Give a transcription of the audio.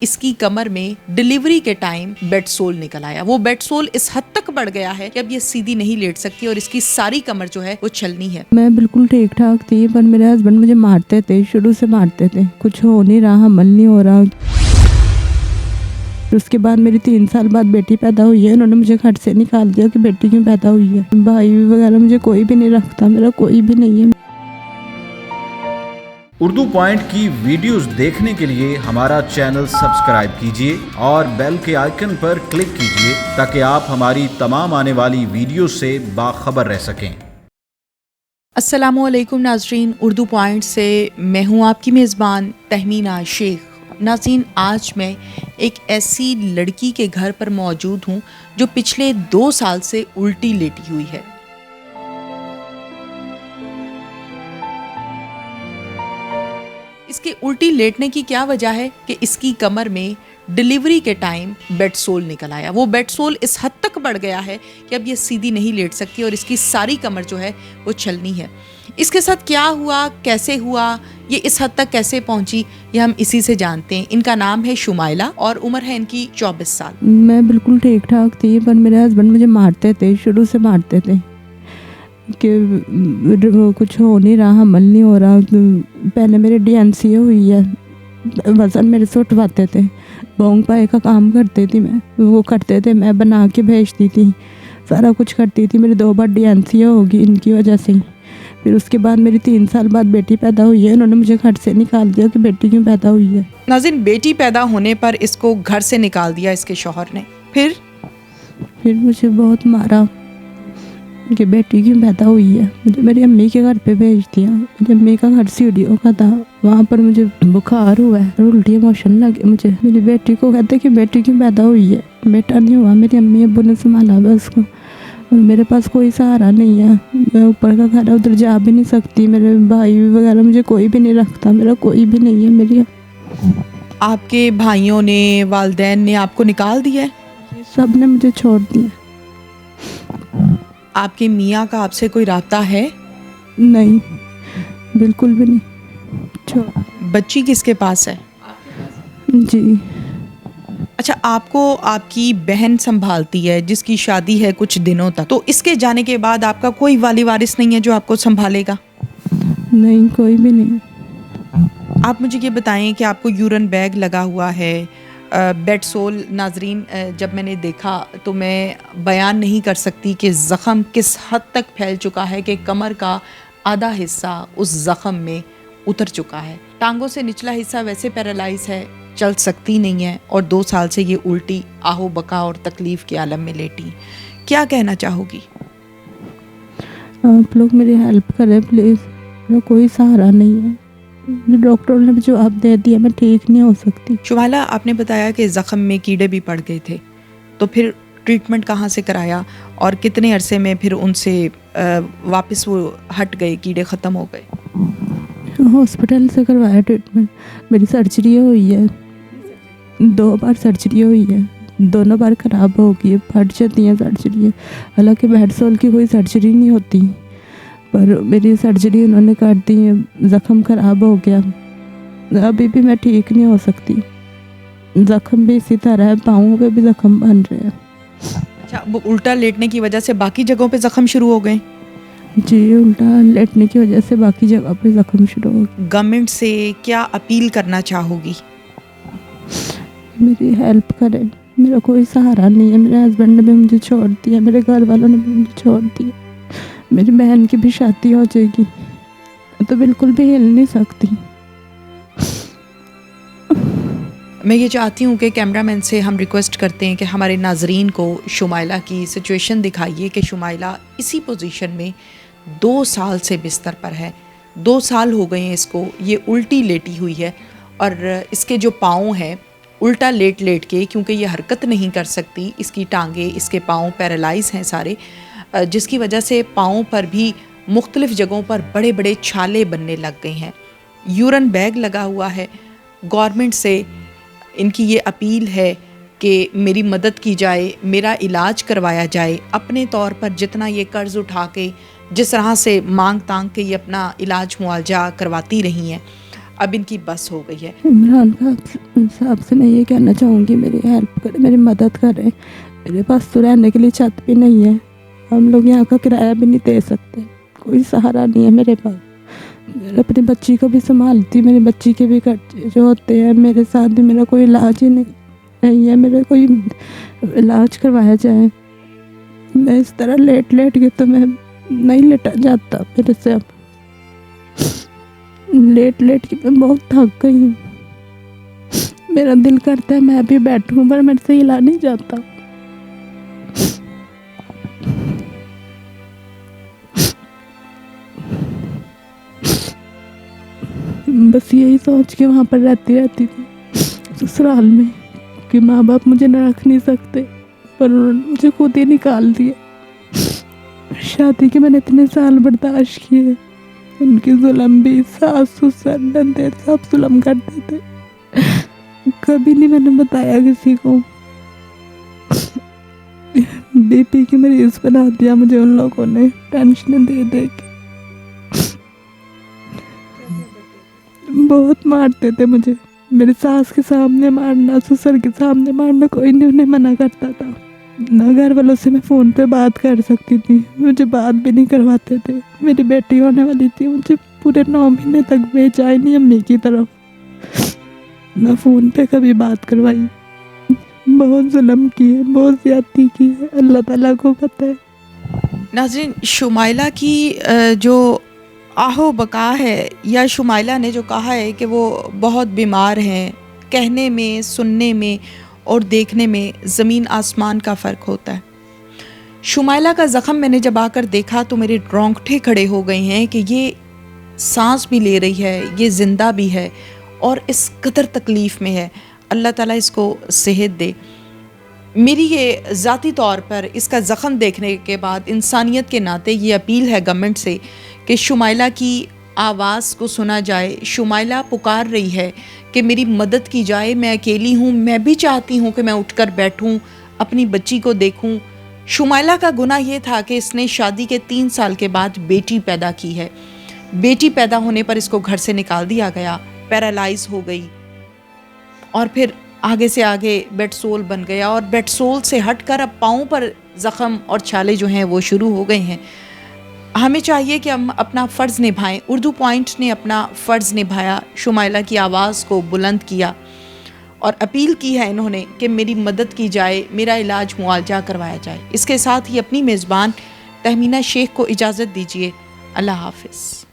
इसकी कमर में डिलीवरी के टाइम बेडसोल निकल आया। वो बेडसोल इस हद तक बढ़ गया है कि अब ये सीधी नहीं लेट सकती और इसकी सारी कमर जो है वो छलनी है। मैं बिल्कुल ठीक ठाक थी, पर मेरे हस्बैंड मुझे मारते थे, शुरू से मारते थे। कुछ हो नहीं रहा, हमल नहीं हो रहा। उसके बाद मेरी 3 साल बाद बेटी पैदा हुई है। उन्होंने मुझे घर से निकाल दिया कि बेटी क्यों पैदा हुई है। भाई वगैरह मुझे कोई भी नहीं रखता, मेरा कोई भी नहीं है। उर्दू पॉइंट की वीडियोस देखने के लिए हमारा चैनल सब्सक्राइब कीजिए और बेल के आइकन पर क्लिक कीजिए ताकि आप हमारी तमाम आने वाली वीडियो से बाखबर रह सकें। अस्सलामुअलैकुम नाजरीन, उर्दू पॉइंट से मैं हूँ आपकी मेज़बान तहमीना शेख। नाज़रीन, आज मैं एक ऐसी लड़की के घर पर मौजूद हूँ जो पिछले 2 साल से उल्टी लेटी हुई है। इसके उल्टी लेटने की क्या वजह है कि इसकी कमर में डिलीवरी के टाइम बेडसोल निकल आया। वो बेडसोल इस हद तक बढ़ गया है कि अब ये सीधी नहीं लेट सकती और इसकी सारी कमर जो है वो छलनी है। इसके साथ क्या हुआ, कैसे हुआ, ये इस हद तक कैसे पहुंची, ये हम इसी से जानते हैं। इनका नाम है शुमाइला और उम्र है इनकी 24 साल। मैं बिल्कुल ठीक ठाक थी, पर मेरे हस्बैंड मुझे मारते थे, शुरू से मारते थे कि कुछ हो नहीं रहा, हमल नहीं हो रहा। पहले मेरी DNC हुई है, वज़न मेरे से उठवाते थे। बोंग पाए का काम करती थी मैं, वो करते थे, मैं बना के भेजती थी, सारा कुछ करती थी। मेरी 2 बार DNC होगी इनकी वजह से। फिर उसके बाद मेरी 3 साल बाद बेटी पैदा हुई है। उन्होंने मुझे घर से निकाल दिया कि बेटी क्यों पैदा हुई है। नाज़रीन, बेटी पैदा होने पर इसको घर से निकाल दिया इसके शौहर ने। फिर मुझे बहुत मारा कि बेटी क्यों पैदा हुई है। मुझे मेरी अम्मी के घर पे भेज दिया। मेरी अम्मी का घर सीढ़ियों का था, वहाँ पर मुझे बुखार हुआ है, उल्टी मोशन लगे मुझे। मेरी बेटी को कहते कि बेटी क्यों पैदा हुई है, बेटा नहीं हुआ। मेरी अम्मी अब्बू ने संभाला हुआ उसको और मेरे पास कोई सहारा नहीं है। मैं ऊपर का घर उधर जा भी नहीं सकती। मेरे भाई वगैरह मुझे कोई भी नहीं रखता, मेरा कोई भी नहीं है। मेरी आपके भाइयों ने, वालिदैन ने आपको निकाल दिया है? सब ने मुझे छोड़ दिया। आपके मियाँ का आपसे कोई राब्ता है? नहीं, बिल्कुल भी नहीं। बच्ची किसके पास है? जी। अच्छा, आपको आपकी बहन संभालती है जिसकी शादी है कुछ दिनों तक, तो इसके जाने के बाद आपका कोई वाली वारिस नहीं है जो आपको संभालेगा? नहीं, कोई भी नहीं। आप मुझे ये बताएं कि आपको यूरिन बैग लगा हुआ है, बेडसोल। नाजरीन, जब मैंने देखा तो मैं बयान नहीं कर सकती कि ज़ख़म किस हद तक फैल चुका है कि कमर का आधा हिस्सा उस ज़ख़म में उतर चुका है। टांगों से निचला हिस्सा वैसे पैरालाइज है, चल सकती नहीं है और 2 साल से ये उल्टी आहो बका और तकलीफ़ के आलम में लेटी। क्या कहना चाहोगी? आप लोग मेरी हेल्प करें प्लीज़, मेरा कोई सहारा नहीं है। डॉक्टर ने भी जवाब दे दिया, मैं ठीक नहीं हो सकती। शुमाइला, आपने बताया कि ज़ख़म में कीड़े भी पड़ गए थे, तो फिर ट्रीटमेंट कहाँ से कराया और कितने अरसे में फिर उनसे वापस वो हट गए, कीड़े ख़त्म हो गए? हॉस्पिटल से करवाया ट्रीटमेंट। मेरी सर्जरी हुई है, 2 बार सर्जरी हुई है, दोनों बार ख़राब हो गई है, फट जाती है सर्जरी। हालांकि बेडसोल की कोई सर्जरी नहीं होती, पर मेरी सर्जरी उन्होंने कर दी है, ज़ख़म ख़राब हो गया। अभी भी मैं ठीक नहीं हो सकती, ज़ख़म भी इसी तरह है, पाँवों पे भी ज़ख़म बन रहे हैं। अच्छा, वो उल्टा लेटने की वजह से बाकी जगहों पे ज़ख़म शुरू हो गए? जी, उल्टा लेटने की वजह से बाकी जगह पे ज़ख़म शुरू हो गए। गवर्नमेंट से क्या अपील करना चाहोगी? मेरी हेल्प करें, मेरा कोई सहारा नहीं है। मेरे हस्बैंड ने भी मुझे छोड़ दिया, मेरे घर वालों ने भी मुझे छोड़ दिया। मेरी बहन की भी शादी हो जाएगी, तो बिल्कुल भी हिल नहीं सकती। मैं ये चाहती हूँ कि कैमरामैन से हम रिक्वेस्ट करते हैं कि हमारे नाजरीन को शुमाइला की सिचुएशन दिखाइए कि शुमाइला इसी पोजीशन में 2 साल से बिस्तर पर है। 2 साल हो गए हैं इसको, ये उल्टी लेटी हुई है और इसके जो पाँव हैं उल्टा लेट लेट के, क्योंकि ये हरकत नहीं कर सकती, इसकी टांगे, इसके पाँव पैरालाइज हैं सारे, जिसकी वजह से पाँव पर भी मुख्तलिफ़ जगहों पर बड़े बड़े छाले बनने लग गए हैं। यूरिन बैग लगा हुआ है। गवर्नमेंट से इनकी ये अपील है कि मेरी मदद की जाए, मेरा इलाज करवाया जाए। अपने तौर पर जितना ये कर्ज़ उठा के जिस तरह से मांग तांग के ये अपना इलाज मुआवजा करवाती रही हैं, अब इनकी बस हो गई है। इमरान खान साहब से मैं ये कहना चाहूँगी, मेरी हेल्प करें, मेरी मदद करें। मेरे पास तो रहने के लिए छत भी नहीं है, हम लोग यहाँ का किराया भी नहीं दे सकते, कोई सहारा नहीं है मेरे पास। मैं अपनी बच्ची को भी संभालती, मेरी बच्ची के भी खर्चे जो होते हैं, मेरे साथ भी मेरा कोई इलाज ही नहीं है, मेरा कोई इलाज करवाया जाए। मैं इस तरह लेट के तो मैं नहीं लेटा जाता मेरे से, अब लेट के मैं बहुत थक गई हूँ। मेरा दिल करता है मैं भी बैठूं, पर मेरे से हिला नहीं जाता। बस यही सोच के वहाँ पर रहती थी ससुराल में कि माँ बाप मुझे न रख नहीं सकते, पर उन्होंने मुझे खुद ही निकाल दिया। शादी के मैंने इतने साल बर्दाश्त किए, उनकी जुल्म भी, सास ससुर नंदे सब जुल्म करते थे, कभी नहीं मैंने बताया किसी को। बीपी की मरीज बना दिया मुझे उन लोगों ने, टेंशन दे के बहुत मारते थे मुझे। मेरे सास के सामने मारना, ससुर के सामने मारना, कोई नहीं उन्हें मना करता था। ना घर वालों से मैं फ़ोन पे बात कर सकती थी, मुझे बात भी नहीं करवाते थे। मेरी बेटी होने वाली थी, मुझे पूरे 9 महीने तक भेजा ही नहीं अम्मी की तरफ, ना फ़ोन पे कभी बात करवाई। बहुत जुल्म किए, बहुत ज़्यादती की है, अल्लाह ताला को पता है। नाज़रीन, शुमाइला की जो आहो बका है, या शुमाइला ने जो कहा है कि वो बहुत बीमार हैं, कहने में, सुनने में और देखने में ज़मीन आसमान का फ़र्क होता है। शुमाइला का ज़ख़म मैंने जब आकर देखा तो मेरे रोंगटे खड़े हो गए हैं कि ये सांस भी ले रही है, ये ज़िंदा भी है और इस कदर तकलीफ़ में है। अल्लाह ताला इसको सेहत दे। मेरी ये ज़ाती तौर पर इसका ज़ख़म देखने के बाद इंसानियत के नाते ये अपील है गवर्नमेंट से कि शुमाइला की आवाज़ को सुना जाए। शुमाइला पुकार रही है कि मेरी मदद की जाए, मैं अकेली हूँ, मैं भी चाहती हूँ कि मैं उठकर बैठूँ, अपनी बच्ची को देखूँ। शुमाइला का गुनाह ये था कि इसने शादी के 3 साल के बाद बेटी पैदा की है। बेटी पैदा होने पर इसको घर से निकाल दिया गया, पैरालाइज हो गई और फिर आगे से आगे बेडसोल बन गया और बेडसोल से हटकर अब पाँव पर ज़ख़म और छाले जो हैं वो शुरू हो गए हैं। हमें चाहिए कि हम अपना फ़र्ज़ निभाएं। उर्दू पॉइंट ने अपना फ़र्ज़ निभाया, शुमाइला की आवाज़ को बुलंद किया और अपील की है इन्होंने कि मेरी मदद की जाए, मेरा इलाज मुआवजा करवाया जाए। इसके साथ ही अपनी मेज़बान तहमीना शेख को इजाज़त दीजिए। अल्लाह हाफ़िज़।